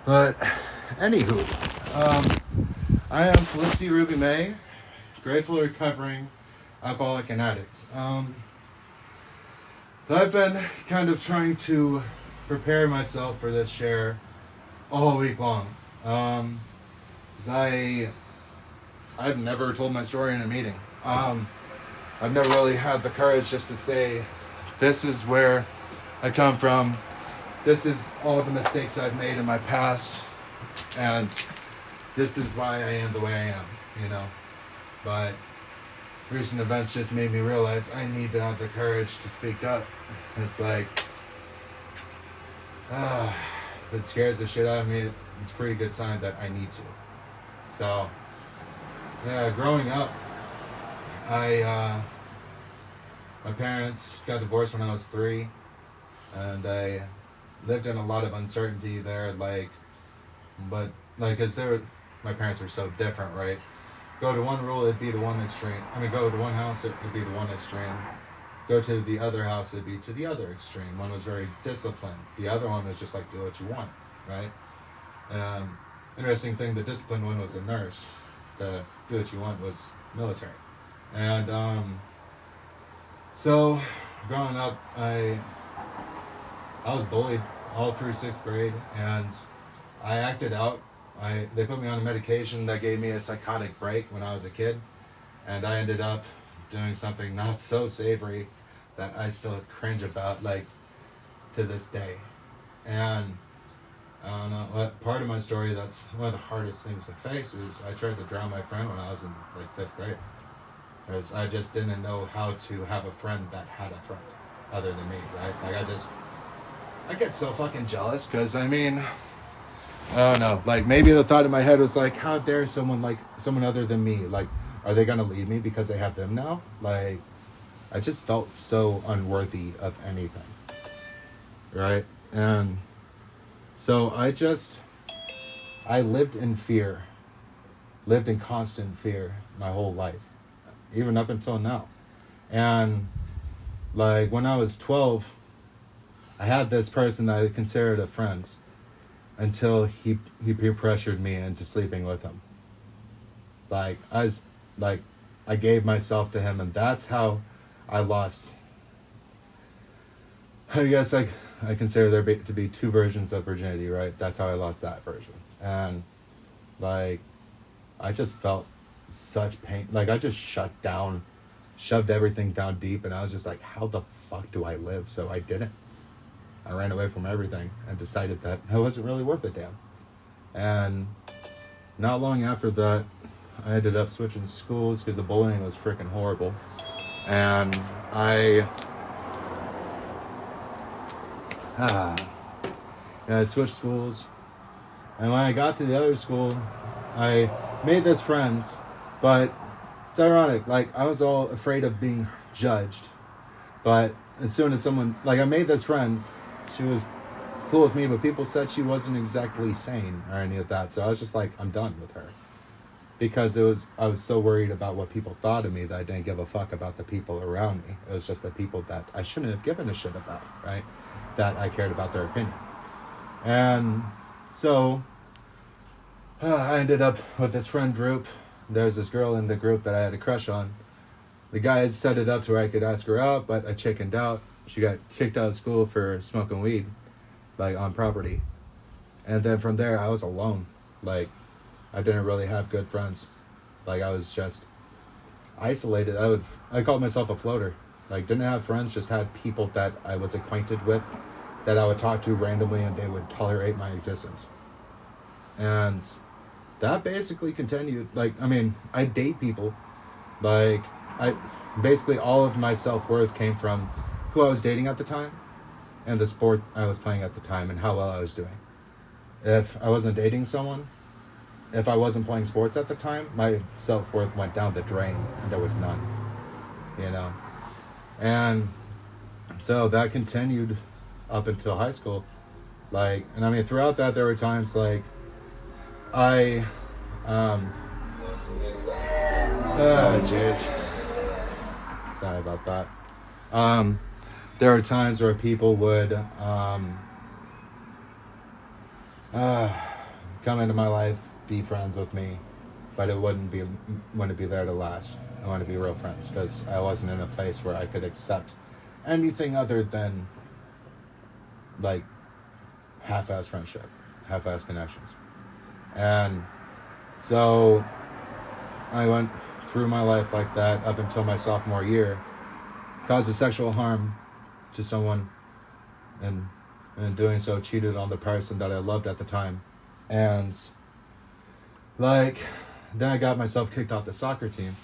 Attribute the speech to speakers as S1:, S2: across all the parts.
S1: But anywho, I am Felicity Ruby Mae, grateful recovering alcoholic and addict. So I've been kind of trying to prepare myself for this share all week long. 'Cause I've never told my story in a meeting. I've never really had the courage just to say, this is where I come from. This is all the mistakes I've made in my past, and this is why I am the way I am, But recent events just made me realize I need to have the courage to speak up. It's like, if it scares the shit out of me, it's a pretty good sign that I need to. So, yeah, growing up, my parents got divorced when I was 3, and I lived in a lot of uncertainty there, cause my parents were so different, right? Go to one rule, it'd be to one extreme. Go to one house, it'd be to one extreme. Go to the other house, it'd be to the other extreme. One was very disciplined. The other one was just like, do what you want, right? Interesting thing, the disciplined one was a nurse. The do what you want was military. And so growing up, I was bullied all through 6th grade, and I acted out. They put me on a medication that gave me a psychotic break when I was a kid, and I ended up doing something not so savory that I still cringe about, to this day. And I don't know, part of my story that's one of the hardest things to face is I tried to drown my friend when I was in 5th grade. Because I just didn't know how to have a friend that had a friend other than me, right? I get so fucking jealous because, I don't know. Maybe the thought in my head was how dare someone other than me? Are they gonna leave me because they have them now? I just felt so unworthy of anything, right? And so I lived in fear, lived in constant fear my whole life, even up until now. And when I was 12, I had this person that I considered a friend until he peer pressured me into sleeping with him. I gave myself to him, and that's how I lost. I guess I consider there to be 2 versions of virginity, right? That's how I lost that version. And I just felt such pain. I just shut down, shoved everything down deep, and I was just how the fuck do I live? So I didn't. I ran away from everything and decided that I wasn't really worth a damn. And not long after that, I ended up switching schools because the bullying was freaking horrible. And I switched schools. And when I got to the other school, I made this friends, but it's ironic. I was all afraid of being judged. But as soon as someone, I made this friends, she was cool with me, but people said she wasn't exactly sane or any of that. So I was just I'm done with her. Because I was so worried about what people thought of me that I didn't give a fuck about the people around me. It was just the people that I shouldn't have given a shit about, right? That I cared about their opinion. And so I ended up with this friend group. There's this girl in the group that I had a crush on. The guys set it up to where I could ask her out, but I chickened out. She got kicked out of school for smoking weed, on property. And then from there, I was alone. I didn't really have good friends. I was just isolated. I called myself a floater. Didn't have friends, just had people that I was acquainted with that I would talk to randomly, and they would tolerate my existence. And that basically continued. I date people. Basically all of my self-worth came from who I was dating at the time and the sport I was playing at the time and how well I was doing. If I wasn't dating someone, if I wasn't playing sports at the time, my self-worth went down the drain, and there was none, And so that continued up until high school. Throughout that, there were times sorry about that. There were times where people would come into my life, be friends with me, but it wouldn't be there to last. I want to be real friends because I wasn't in a place where I could accept anything other than like half-ass friendship, half-ass connections. And so I went through my life like that up until my sophomore year, caused a sexual harm to someone, and in doing so cheated on the person that I loved at the time. And like then I got myself kicked off the soccer team,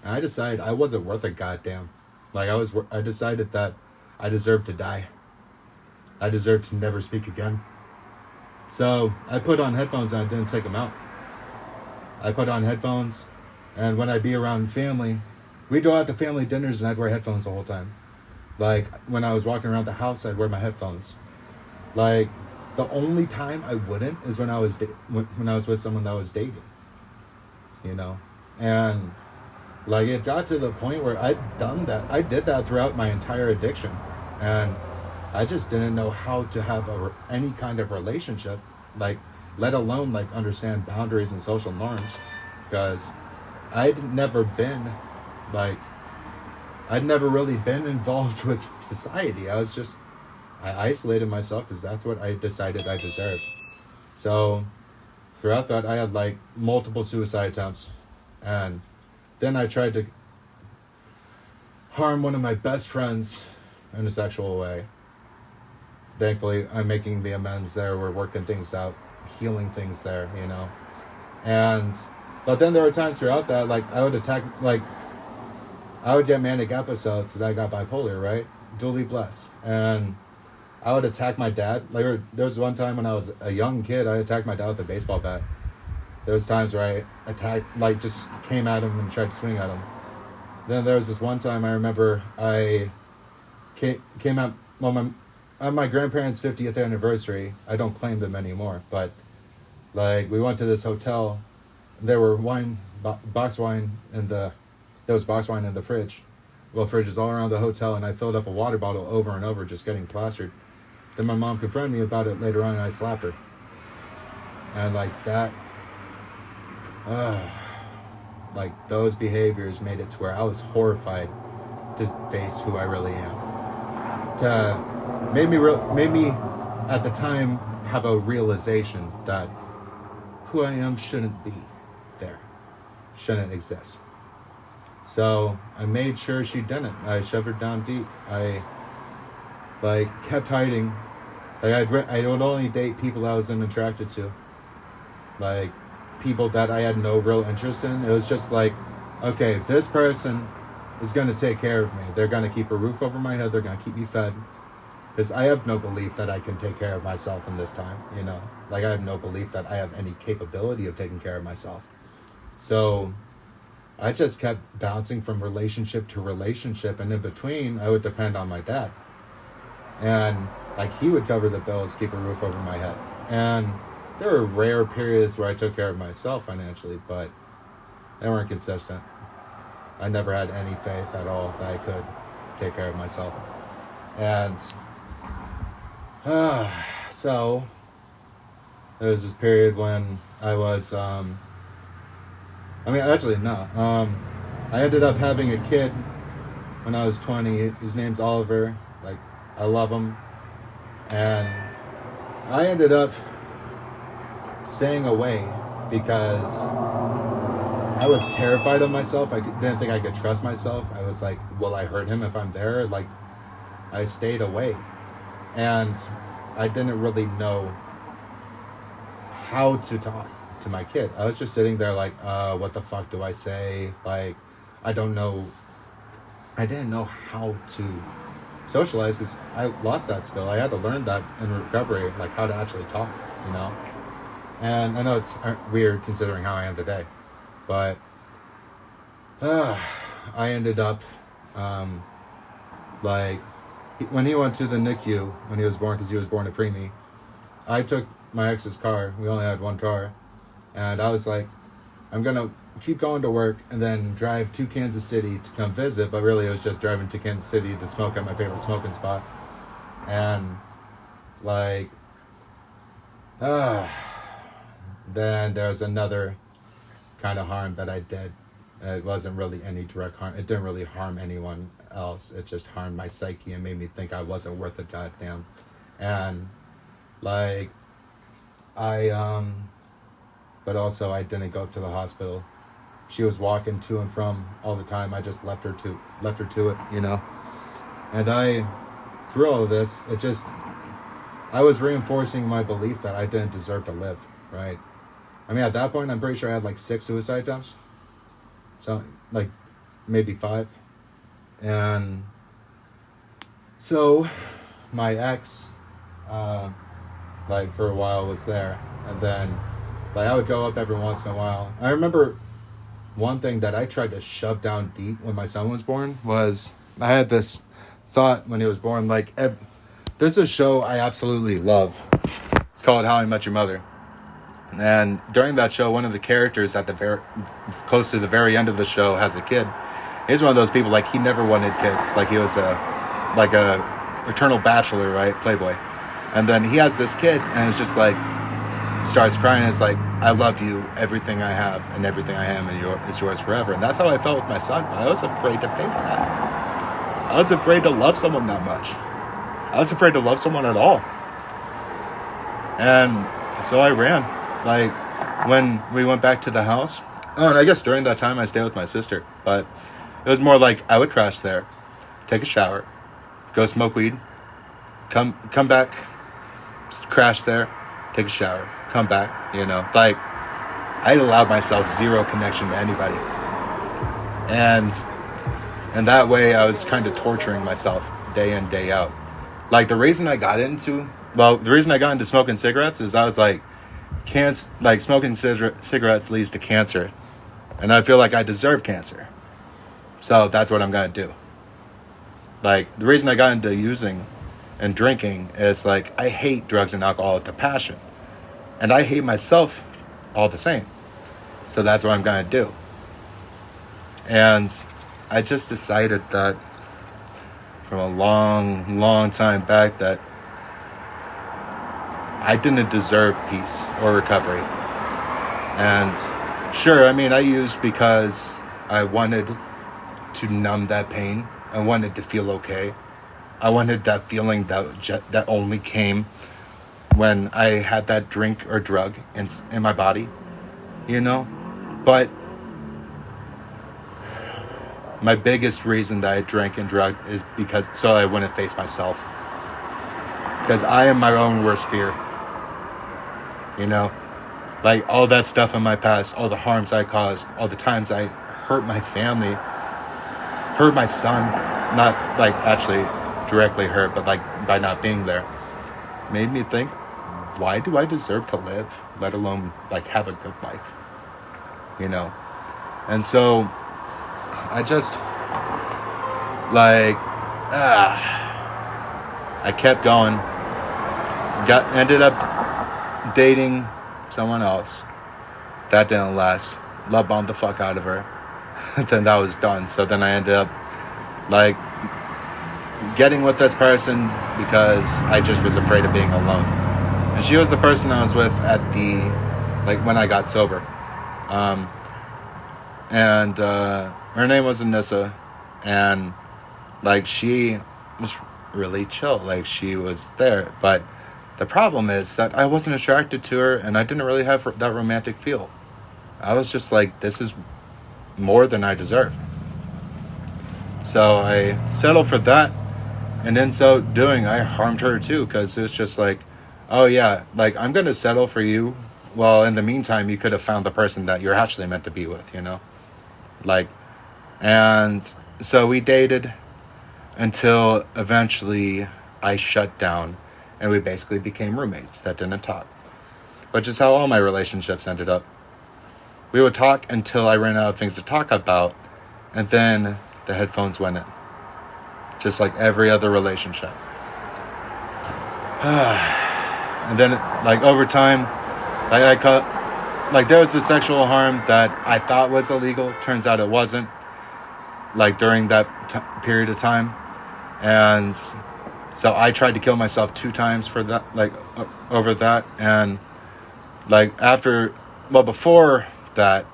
S1: and I decided I wasn't worth a goddamn. Like I decided that I deserved to die. I deserved to never speak again. So I put on headphones and I didn't take them out. I put on headphones, and when I'd be around family, we'd go out to family dinners and I'd wear headphones the whole time. Like when I was walking around the house, I'd wear my headphones. Like the only time I wouldn't is when I was when I was with someone that was dating. You know, and like it got to the point where I'd done that. I did that throughout my entire addiction, and I just didn't know how to have any kind of relationship, like let alone like understand boundaries and social norms, because I'd never really been involved with society. I isolated myself because that's what I decided I deserved. So throughout that, I had like multiple suicide attempts, and then I tried to harm one of my best friends in a sexual way. Thankfully, I'm making the amends there. We're working things out, healing things there, you know. But then there were times throughout that, like I would get manic episodes that I got bipolar, right? Duly blessed. And I would attack my dad. Like there was one time when I was a young kid, I attacked my dad with a baseball bat. There was times where I attacked, like just came at him and tried to swing at him. Then there was this one time I remember I came out, well, on my grandparents' 50th anniversary. I don't claim them anymore, but like we went to this hotel. There were box wine there was box wine in the fridge. Well, fridges all around the hotel, and I filled up a water bottle over and over, just getting plastered. Then my mom confronted me about it later on, and I slapped her. And like that, like those behaviors made it to where I was horrified to face who I really am. Made me at the time have a realization that who I am shouldn't be there, shouldn't exist. So I made sure she didn't. I shoved her down deep. I kept hiding. Like I would only date people I wasn't attracted to, like people that I had no real interest in. It was just like, okay, this person is going to take care of me. They're going to keep a roof over my head. They're going to keep me fed. Because I have no belief that I can take care of myself in this time, you know? Like, I have no belief that I have any capability of taking care of myself. So I just kept bouncing from relationship to relationship, and in between, I would depend on my dad. And, like, he would cover the bills, keep a roof over my head. And there were rare periods where I took care of myself financially, but they weren't consistent. I never had any faith at all that I could take care of myself. And so there was this period when I was I ended up having a kid when I was 20. His name's Oliver. Like, I love him. And I ended up staying away because I was terrified of myself. I didn't think I could trust myself. I was like, will I hurt him if I'm there? Like, I stayed away. And I didn't really know how to talk to my kid. I was just sitting there like, what the fuck do I say? Like, I didn't know how to socialize because I lost that skill. I had to learn that in recovery, like how to actually talk, you know? And I know it's weird considering how I am today, but I ended up, when he went to the NICU when he was born, because he was born a preemie, I took my ex's car. We only had one car. And I was like, I'm going to keep going to work and then drive to Kansas City to come visit. But really, it was just driving to Kansas City to smoke at my favorite smoking spot. And, like, Then there's another kind of harm that I did. It wasn't really any direct harm. It didn't really harm anyone else. It just harmed my psyche and made me think I wasn't worth a goddamn. And like but also I didn't go up to the hospital. She was walking to and from all the time. I just left her to it, you know. And through all of this, I was reinforcing my belief that I didn't deserve to live, right? I mean, at that point, I'm pretty sure I had like 6 suicide attempts. So, like, maybe 5. And so, my ex, like, for a while was there. And then, like, I would go up every once in a while. I remember one thing that I tried to shove down deep when my son was born was I had this thought when he was born, like, there's a show I absolutely love. It's called How I Met Your Mother. And during that show, one of the characters at close to the very end of the show has a kid. He's one of those people, like, he never wanted kids. Like, he was a eternal bachelor, right? Playboy. And then he has this kid, and it's just like, starts crying. It's like, I love you, everything I have and everything I am is yours forever. And that's how I felt with my son. But I was afraid to face that. I was afraid to love someone that much. I was afraid to love someone at all. And so I ran. Like, when we went back to the house, and I guess during that time I stayed with my sister, but it was more like I would crash there, take a shower, go smoke weed, come back, crash there, take a shower, come back, you know. Like, I allowed myself zero connection to anybody. And that way I was kind of torturing myself day in, day out. Like, the reason I got into smoking cigarettes is I was like, smoking cigarettes leads to cancer. And I feel like I deserve cancer. So that's what I'm going to do. Like, the reason I got into using and drinking is, like, I hate drugs and alcohol with a passion. And I hate myself all the same. So that's what I'm going to do. And I just decided that from a long, long time back that I didn't deserve peace or recovery. And sure, I mean, I used because I wanted to numb that pain. I wanted to feel okay. I wanted that feeling that only came when I had that drink or drug in my body, you know? But my biggest reason that I drank and drugged is because so I wouldn't face myself. Because I am my own worst fear. You know? Like, all that stuff in my past, all the harms I caused, all the times I hurt my family, hurt my son, not like actually directly hurt, but like by not being there, made me think, why do I deserve to live, let alone like have a good life? You know? And so I just I kept going, ended up dating someone else. That didn't last. Love bombed the fuck out of her. Then that was done. So then I ended up like getting with this person because I just was afraid of being alone. And she was the person I was with at when I got sober. And her name was Anissa, and like she was really chill. Like, she was there, but the problem is that I wasn't attracted to her, and I didn't really have that romantic feel. I was just like, this is more than I deserve. So I settled for that, and in so doing, I harmed her too, because it's just like, oh yeah, like, I'm going to settle for you. Well, in the meantime, you could have found the person that you're actually meant to be with, you know? Like, and so we dated until eventually I shut down, and we basically became roommates that didn't talk, which is how all my relationships ended up. We would talk until I ran out of things to talk about, and then the headphones went in. Just like every other relationship. And then, like, over time, there was a sexual harm that I thought was illegal. Turns out it wasn't. Like, during that period of time. And so I tried to kill myself 2 times for that, like, over that. And like before that,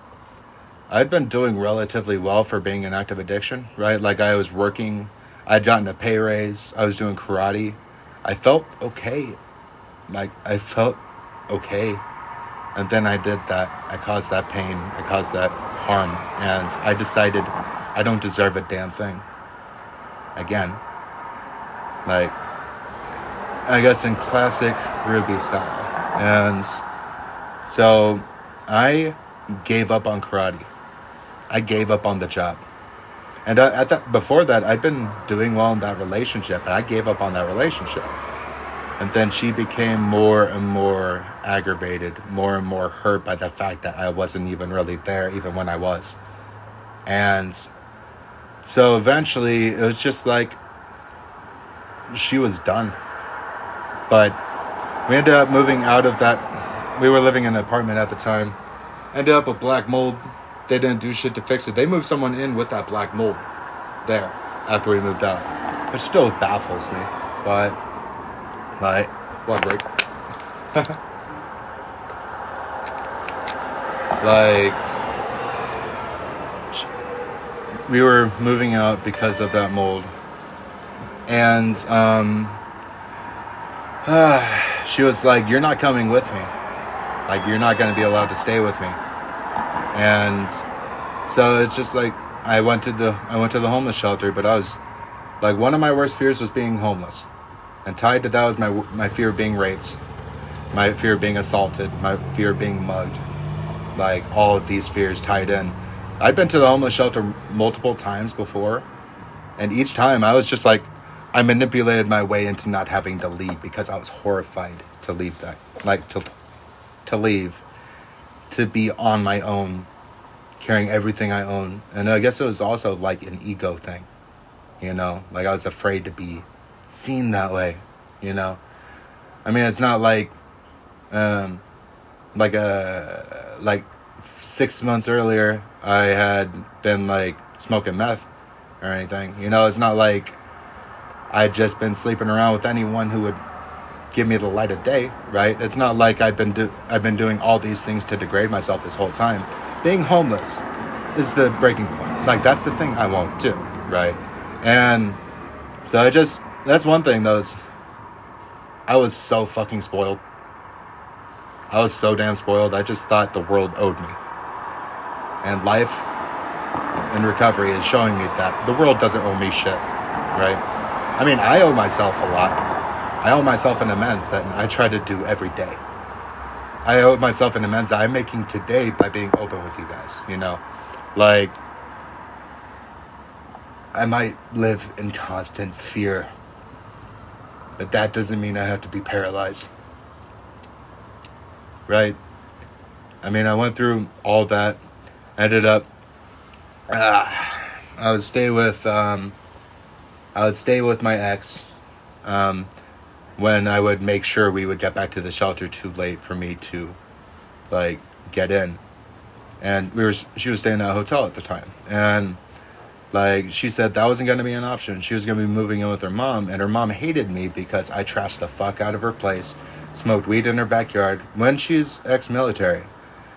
S1: I'd been doing relatively well for being an active addiction, right? Like I was working, I'd gotten a pay raise, I was doing karate. I felt okay. Like I felt okay. And then I did that. I caused that pain. I caused that harm. And I decided I don't deserve a damn thing. Again. Like, I guess in classic Ruby style. And so I gave up on karate. I gave up on the job. And before that, I'd been doing well in that relationship, and I gave up on that relationship. And then she became more and more aggravated, more and more hurt by the fact that I wasn't even really there, even when I was. And so eventually, it was just like, she was done. But we ended up moving out of that. We were living in an apartment at the time. Ended up with black mold. They didn't do shit to fix it. They moved someone in with that black mold there after we moved out. Which still baffles me. But, like, what break? Like, we were moving out because of that mold. And, she was like, you're not coming with me. Like, you're not going to be allowed to stay with me. And so it's just like, I went to the homeless shelter, but I was like, one of my worst fears was being homeless. And tied to that was my fear of being raped, my fear of being assaulted, my fear of being mugged. Like, all of these fears tied in. I'd been to the homeless shelter multiple times before. And each time I was just like, I manipulated my way into not having to leave because I was horrified to leave that. Like, to leave. To be on my own, carrying everything I own. And I guess it was also like an ego thing, you know? Like I was afraid to be seen that way, you know? I mean, it's not like, like 6 months earlier, I had been like smoking meth or anything, you know? It's not like I'd just been sleeping around with anyone who would give me the light of day, right? It's not like I've been doing all these things to degrade myself this whole time. Being homeless is the breaking point. Like, that's the thing I won't do, right? And so that's one thing though, I was so fucking spoiled. I was so damn spoiled. I just thought the world owed me. And life and recovery is showing me that the world doesn't owe me shit, right? I mean, I owe myself a lot. I owe myself an amends that I try to do every day. I owe myself an amends that I'm making today by being open with you guys, you know? Like, I might live in constant fear, but that doesn't mean I have to be paralyzed. Right? I mean, I went through all that. Ended up, I would stay with my ex, when I would make sure we would get back to the shelter too late for me to, like, get in. And she was staying at a hotel at the time. And, like, she said that wasn't going to be an option. She was going to be moving in with her mom. And her mom hated me because I trashed the fuck out of her place, smoked weed in her backyard when she's ex-military.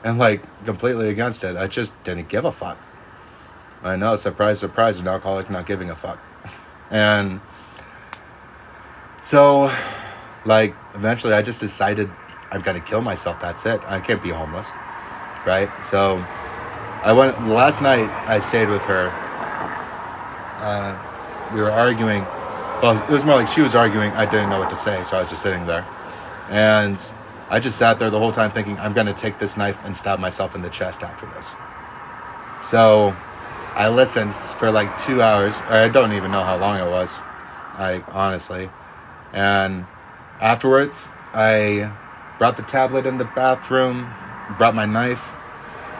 S1: And, like, completely against it. I just didn't give a fuck. I know, surprise, surprise, an alcoholic not giving a fuck. And so, like, eventually I just decided I'm going to kill myself. That's it. I can't be homeless. Right? So, last night I stayed with her. We were arguing. Well, it was more like she was arguing. I didn't know what to say, so I was just sitting there. And I just sat there the whole time thinking, I'm going to take this knife and stab myself in the chest after this. So, I listened for like 2 hours. Or I don't even know how long it was. Honestly. And afterwards, I brought the tablet in the bathroom, brought my knife.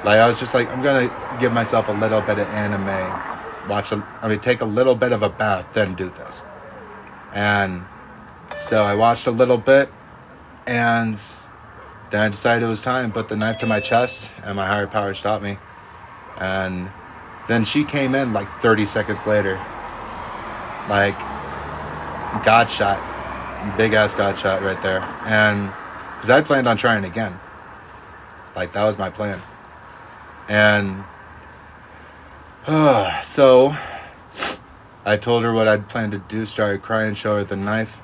S1: Like, I was just like, I'm going to give myself a little bit of anime. Take a little bit of a bath, then do this. And so I watched a little bit, and then I decided it was time. Put the knife to my chest, and my higher power stopped me. And then she came in like 30 seconds later. Like, God shot. Big ass God shot right there. And because I planned on trying again. Like, that was my plan. And so I told her what I'd planned to do, started crying, showed her the knife,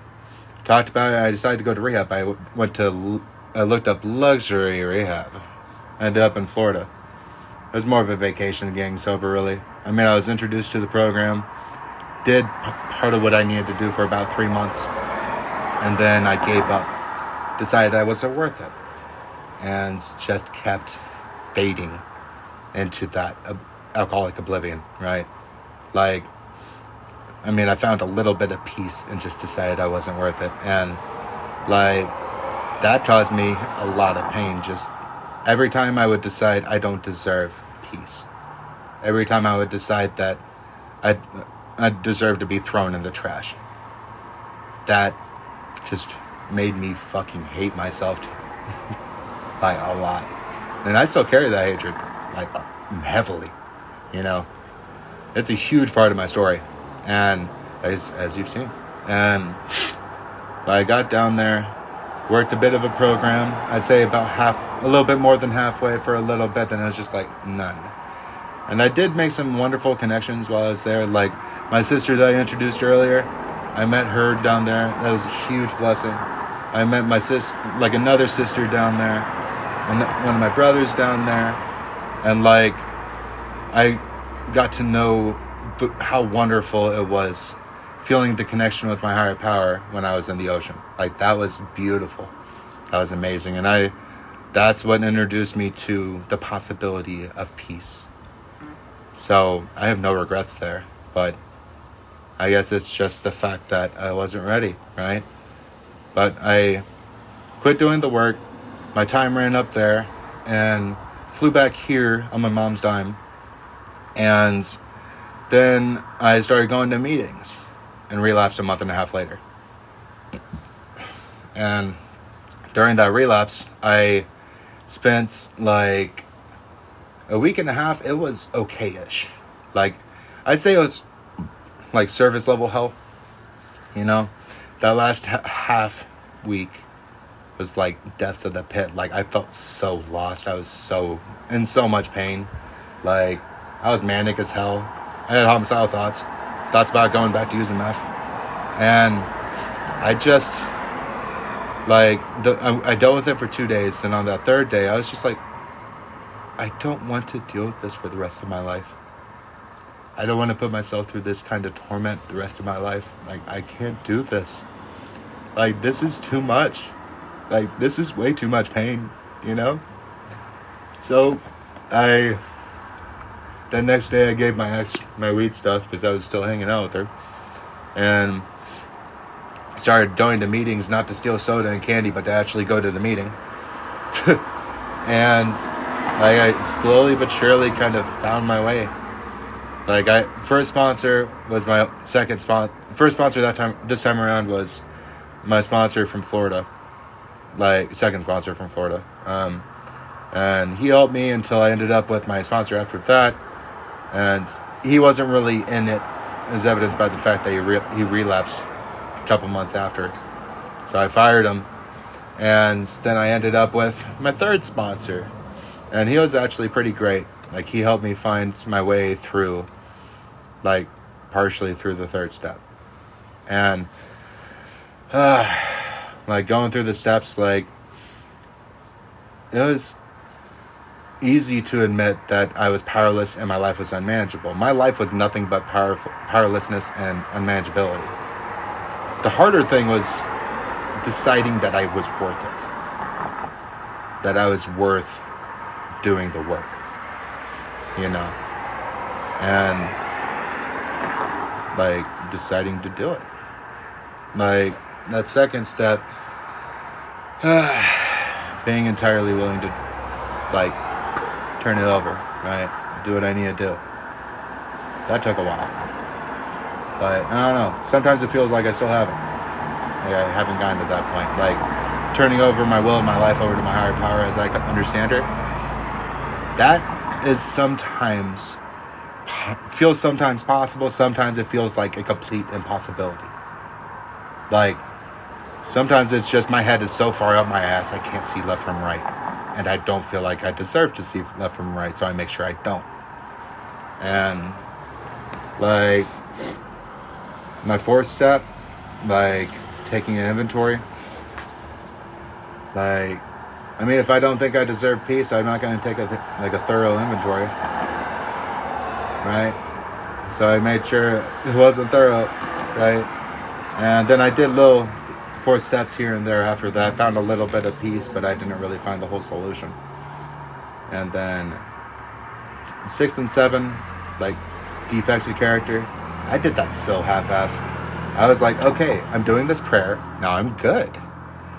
S1: talked about it. I decided to go to rehab. I looked up luxury rehab. I ended up in Florida. It was more of a vacation, getting sober, really. I mean, I was introduced to the program, did part of what I needed to do for about 3 months, and then I gave up. Decided I wasn't worth it, and just kept fading into that alcoholic oblivion, right? Like, I mean, I found a little bit of peace and just decided I wasn't worth it. And, like, that caused me a lot of pain. Just every time I would decide I don't deserve peace. Every time I would decide that I deserve to be thrown in the trash. That just made me fucking hate myself by a lot. And I still carry that hatred, like, heavily, you know. It's a huge part of my story, and as you've seen. And I got down there, worked a bit of a program. I'd say about a little bit more than halfway for a little bit, and I was just like, none. And I did make some wonderful connections while I was there. Like, my sister that I introduced earlier, I met her down there. That was a huge blessing. I met another sister down there, and one of my brothers down there, and like, I got to know how wonderful it was feeling the connection with my higher power when I was in the ocean. Like, that was beautiful. That was amazing. And that's what introduced me to the possibility of peace. So I have no regrets there, but I guess it's just the fact that I wasn't ready, right? But I quit doing the work. My time ran up there and flew back here on my mom's dime. And then I started going to meetings and relapsed a month and a half later. And during that relapse, I spent like a week and a half. It was okay-ish. Like, I'd say it was like service level hell, you know. That last half week was like depths of the pit. Like, I felt so lost. I was in so much pain. Like, I was manic as hell. I had homicidal thoughts about going back to using meth. And I just, like, I dealt with it for 2 days. And on that third day, I was just like, I don't want to deal with this for the rest of my life. I don't want to put myself through this kind of torment the rest of my life. Like, I can't do this. Like, this is too much. Like, this is way too much pain, you know? So, the next day I gave my ex my weed stuff because I was still hanging out with her. And started going to meetings, not to steal soda and candy, but to actually go to the meeting. And I slowly but surely kind of found my way. Like, first sponsor was my second sponsor. First sponsor this time around was my sponsor from Florida. Like, second sponsor from Florida. And he helped me until I ended up with my sponsor after that. And he wasn't really in it, as evidenced by the fact that he relapsed a couple months after. So I fired him. And then I ended up with my third sponsor. And he was actually pretty great. Like, he helped me find my way through, like, partially through the third step. And, like, going through the steps, like, it was easy to admit that I was powerless and my life was unmanageable. My life was nothing but powerlessness and unmanageability. The harder thing was deciding that I was worth it. That I was worth doing the work, you know, and like deciding to do it. Like, that second step, being entirely willing to, like, turn it over, right? Do what I need to do. That took a while, but I don't know. Sometimes it feels like I still haven't. Like, I haven't gotten to that point. Like, turning over my will and my life over to my higher power as I understand her. That is feels sometimes possible. Sometimes it feels like a complete impossibility. Like, sometimes it's just my head is so far up my ass I can't see left from right. and I don't feel like I deserve to see left from right, so I make sure I don't. And like my fourth step, like taking an inventory, like, I mean, if I don't think I deserve peace, I'm not going to take a thorough inventory, right? So I made sure it wasn't thorough, right? And then I did little 4 steps here and there after that. I found a little bit of peace, but I didn't really find the whole solution. And then 6 and 7, like defects of character, I did that so half-assed. I was like, okay, I'm doing this prayer, now I'm good,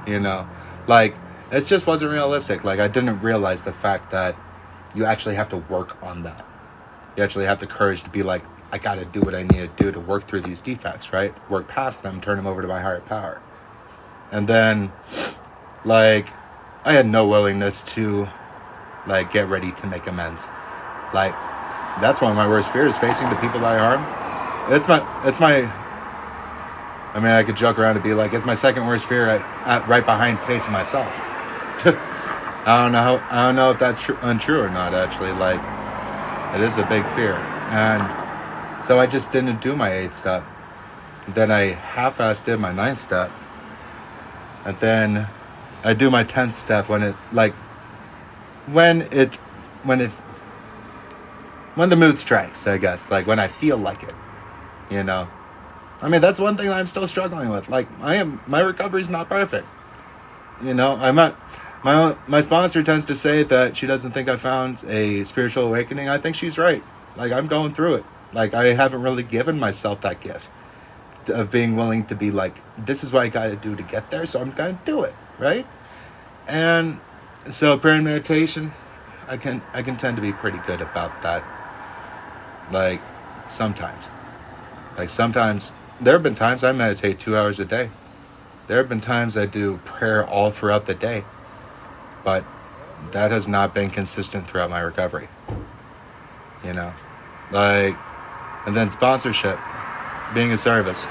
S1: you know? Like, it just wasn't realistic. Like, I didn't realize the fact that you actually have to work on that. You actually have the courage to be like, I gotta do what I need to do to work through these defects, right? Work past them, turn them over to my higher power. And then, like, I had no willingness to, like, get ready to make amends. Like, that's one of my worst fears, facing the people that I harm. It's my, I mean, I could joke around and be like, it's my second worst fear right behind facing myself. I don't know if that's untrue or not, actually. Like, it is a big fear. And so I just didn't do my 8th step. Then I half-assed did my 9th step. And then I do my 10th step when the mood strikes, I guess. Like, when I feel like it, you know? I mean, that's one thing that I'm still struggling with. Like, my recovery's not perfect. You know, my sponsor tends to say that she doesn't think I found a spiritual awakening. I think she's right. Like, I'm going through it. Like, I haven't really given myself that gift of being willing to be like, this is what I gotta do to get there, so I'm gonna do it, right? And so prayer and meditation, I can tend to be pretty good about that. Like, sometimes. There have been times I meditate 2 hours a day. There have been times I do prayer all throughout the day. But that has not been consistent throughout my recovery. You know? Like, and then sponsorship, being a service.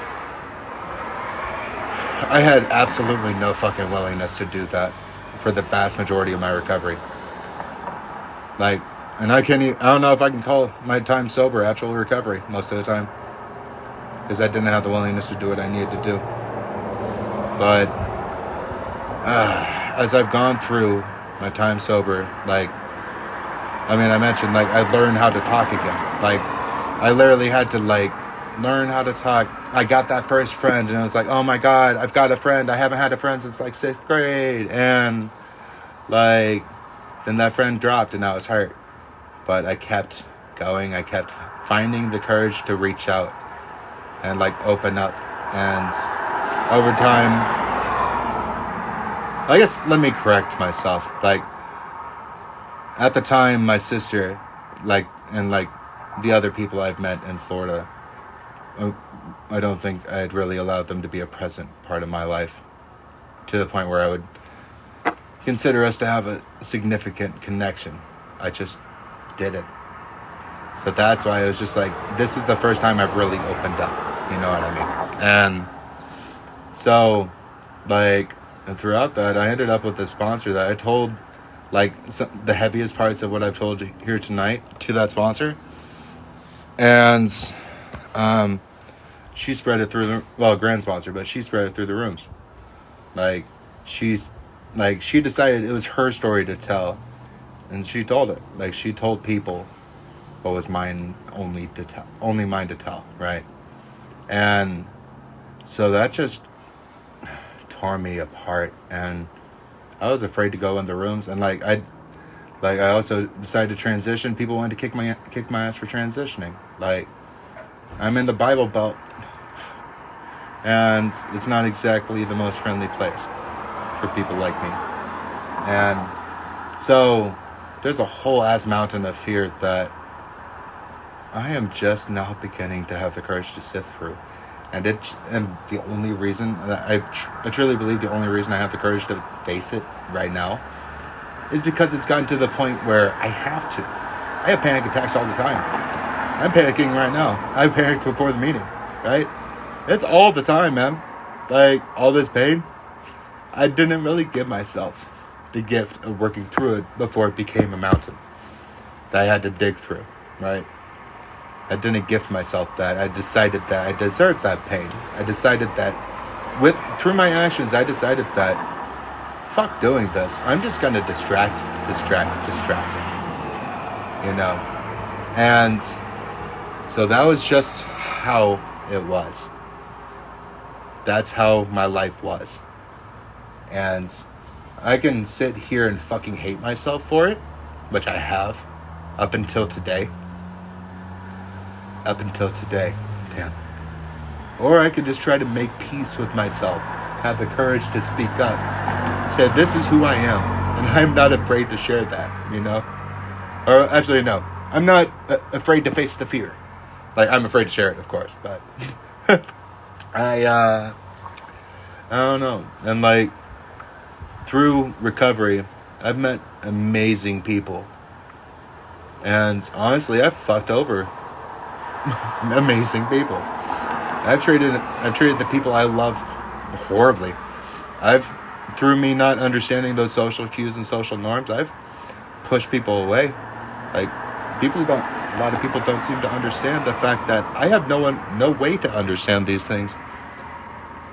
S1: I had absolutely no fucking willingness to do that for the vast majority of my recovery. Like, and I don't know if I can call my time sober actual recovery most of the time. Because I didn't have the willingness to do what I needed to do. But as I've gone through my time sober, like, I mean, I mentioned, like, I learned how to talk again. Like, I literally had to, like, learn how to talk. I got that first friend, and it was like, oh my God, I've got a friend. I haven't had a friend since, like, 6th grade. And, like, then that friend dropped, and I was hurt. But I kept going. I kept finding the courage to reach out and, like, open up. And over time, I guess, let me correct myself. Like, at the time, my sister, like, and, like, the other people I've met in Florida, I don't think I'd really allowed them to be a present part of my life to the point where I would consider us to have a significant connection. I just didn't. So that's why I was just like, this is the first time I've really opened up. You know what I mean? And so, like, and throughout that, I ended up with a sponsor that I told, like, the heaviest parts of what I've told you here tonight to that sponsor. And she spread it through grand sponsor, but she spread it through the rooms. Like, she decided it was her story to tell, and she told it. Like, she told people what was mine only mine to tell, right? And so that just tore me apart, and I was afraid to go in the rooms. And I also decided to transition. People wanted to kick my ass for transitioning. Like, I'm in the Bible Belt, and it's not exactly the most friendly place for people like me. And so there's a whole ass mountain of fear that I am just now beginning to have the courage to sift through. And the only reason, I truly believe the only reason I have the courage to face it right now is because it's gotten to the point where I have to. I have panic attacks all the time. I'm panicking right now. I panicked before the meeting, right? It's all the time, man. Like, all this pain, I didn't really give myself the gift of working through it before it became a mountain that I had to dig through, right? I didn't gift myself that. I decided that I deserved that pain. I decided that through my actions, I decided that fuck doing this. I'm just gonna distract. You know? And so that was just how it was. That's how my life was. And I can sit here and fucking hate myself for it, which I have up until today. Damn. Or I could just try to make peace with myself, have the courage to speak up, say this is who I am, and I'm not afraid to share that, you know? Or actually, no, I'm not afraid to face the fear. Like, I'm afraid to share it, of course, but I don't know. And like, through recovery, I've met amazing people. And honestly, I've fucked over amazing people. I've treated the people I love horribly. Through me not understanding those social cues and social norms, I've pushed people away. Like, a lot of people don't seem to understand the fact that I have no way to understand these things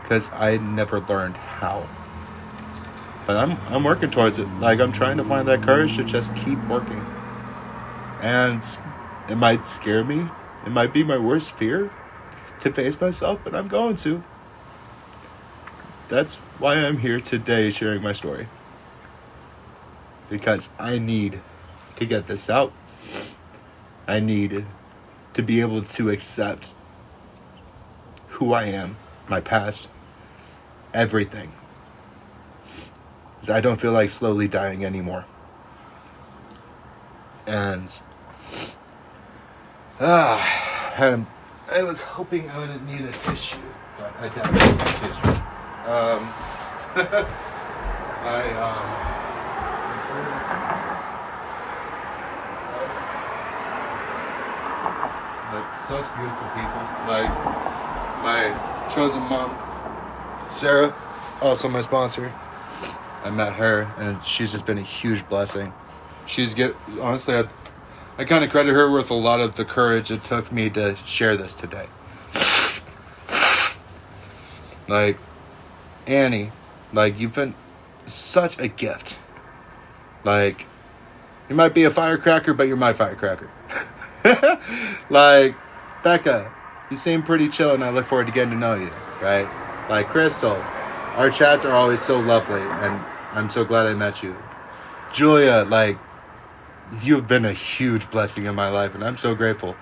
S1: because I never learned how. But I'm working towards it. Like, I'm trying to find that courage to just keep working. And it might scare me. It might be my worst fear to face myself, but I'm going to. That's why I'm here today sharing my story. Because I need to get this out. I need to be able to accept who I am, my past, everything. Because I don't feel like slowly dying anymore. And I was hoping I wouldn't need a tissue, but I definitely need a tissue. Like, such beautiful people. Like, my chosen mom, Sarah, also my sponsor. I met her, and she's just been a huge blessing. Honestly, I kind of credit her with a lot of the courage it took me to share this today. Like, Annie, like, you've been such a gift. Like, you might be a firecracker, but you're my firecracker. Like, Becca, you seem pretty chill, and I look forward to getting to know you, right? Like, Crystal, our chats are always so lovely, and I'm so glad I met you. Julia, like, you've been a huge blessing in my life, and I'm so grateful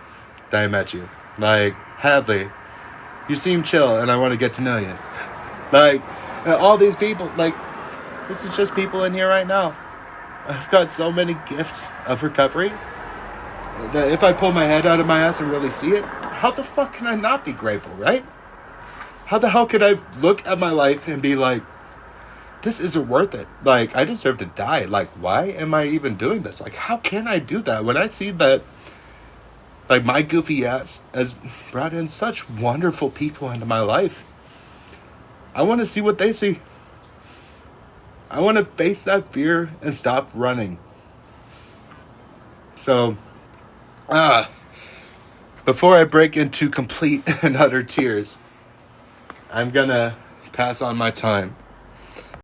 S1: that I met you. Like, Hadley, you seem chill, and I want to get to know you. Like, all these people, like, this is just people in here right now. I've got so many gifts of recovery that if I pull my head out of my ass and really see it, how the fuck can I not be grateful, right? How the hell could I look at my life and be like, this isn't worth it. Like, I deserve to die. Like, why am I even doing this? Like, how can I do that? When I see that, like, my goofy ass has brought in such wonderful people into my life, I want to see what they see. I want to face that fear and stop running. So, before I break into complete and utter tears, I'm gonna pass on my time